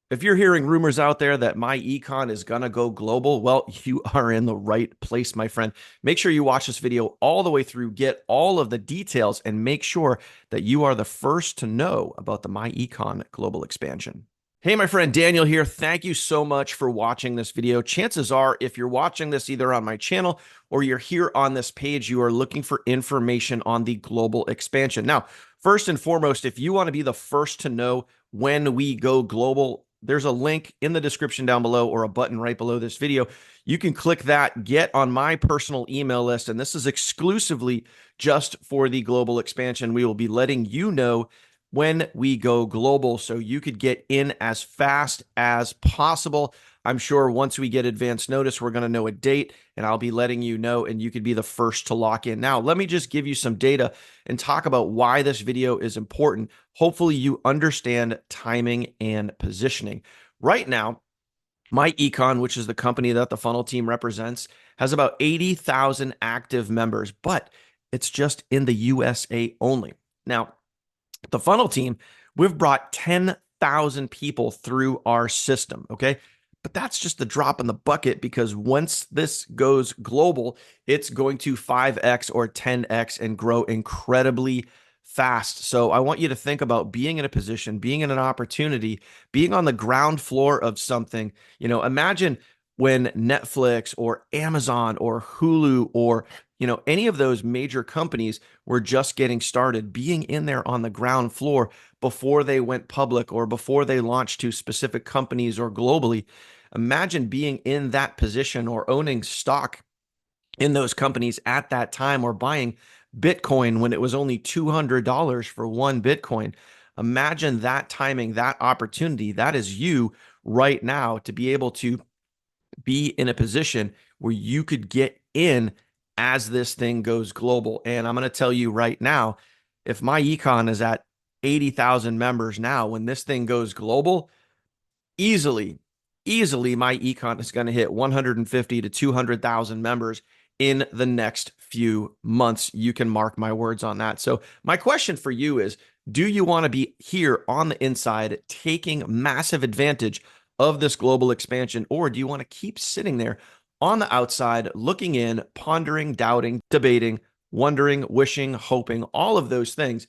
If you're hearing rumors out there that myEcon is going to go global, well, you are in the right place, my friend. Make sure you watch this video all the way through, get all of the details, and make sure that you are the first to know about the myEcon global expansion. Hey, my friend Daniel here. Thank you so much for watching this video. Chances are, if you're watching this either on my channel or you're here on this page, you are looking for information on the global expansion. Now, first and foremost, if you want to be the first to know when we go global, there's a link in the description down below or a button right below this video. You can click that, get on my personal email list, and this is exclusively just for the global expansion. We will be letting you know when we go global so you could get in as fast as possible. I'm sure once we get advance notice, we're going to know a date and I'll be letting you know and you could be the first to lock in. Now, let me just give you some data and talk about why this video is important. Hopefully you understand timing and positioning. Right now, myEcon, which is the company that the funnel team represents, has about 80,000 active members, but it's just in the USA only. Now, the funnel team, we've brought 10,000 people through our system, okay? But that's just the drop in the bucket because once this goes global, it's going to 5x or 10x and grow incredibly fast. So I want you to think about being in a position, being in an opportunity, being on the ground floor of something. Imagine when Netflix or Amazon or Hulu or any of those major companies were just getting started, being in there on the ground floor before they went public or before they launched to specific companies or globally. Imagine being in that position or owning stock in those companies at that time or buying Bitcoin when it was only $200 for one Bitcoin. Imagine that timing, that opportunity. That is you right now to be able to be in a position where you could get in as this thing goes global. And I'm going to tell you right now, if myEcon is at 80,000 members now, when this thing goes global, easily, easily myEcon is going to hit 150 to 200,000 members in the next few months. You can mark my words on that. So my question for you is, do you want to be here on the inside taking massive advantage of this global expansion, or do you want to keep sitting there on the outside, looking in, pondering, doubting, debating, wondering, wishing, hoping, all of those things?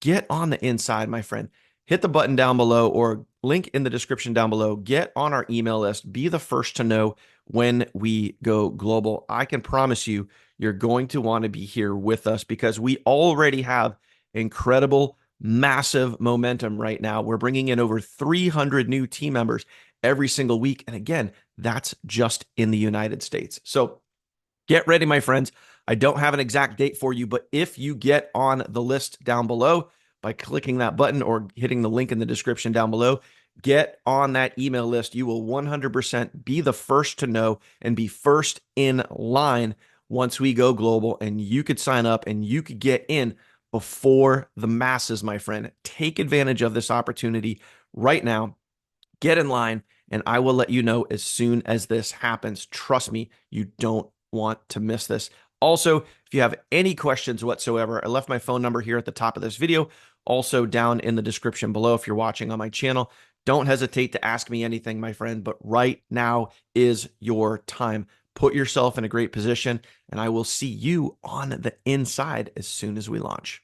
Get on the inside, my friend. Hit the button down below or link in the description down below. Get on our email list. Be the first to know when we go global. I can promise you, you're going to want to be here with us because we already have incredible, massive momentum right now. We're bringing in over 300 new team members every single week. And again, that's just in the United States. So get ready, my friends. I don't have an exact date for you, but if you get on the list down below by clicking that button or hitting the link in the description down below, get on that email list. You will 100% be the first to know and be first in line once we go global, and you could sign up and you could get in before the masses, my friend. Take advantage of this opportunity right now. Get in line, and I will let you know as soon as this happens. Trust me, you don't want to miss this. Also, if you have any questions whatsoever, I left my phone number here at the top of this video, also down in the description below if you're watching on my channel. Don't hesitate to ask me anything, my friend, but right now is your time. Put yourself in a great position, and I will see you on the inside as soon as we launch.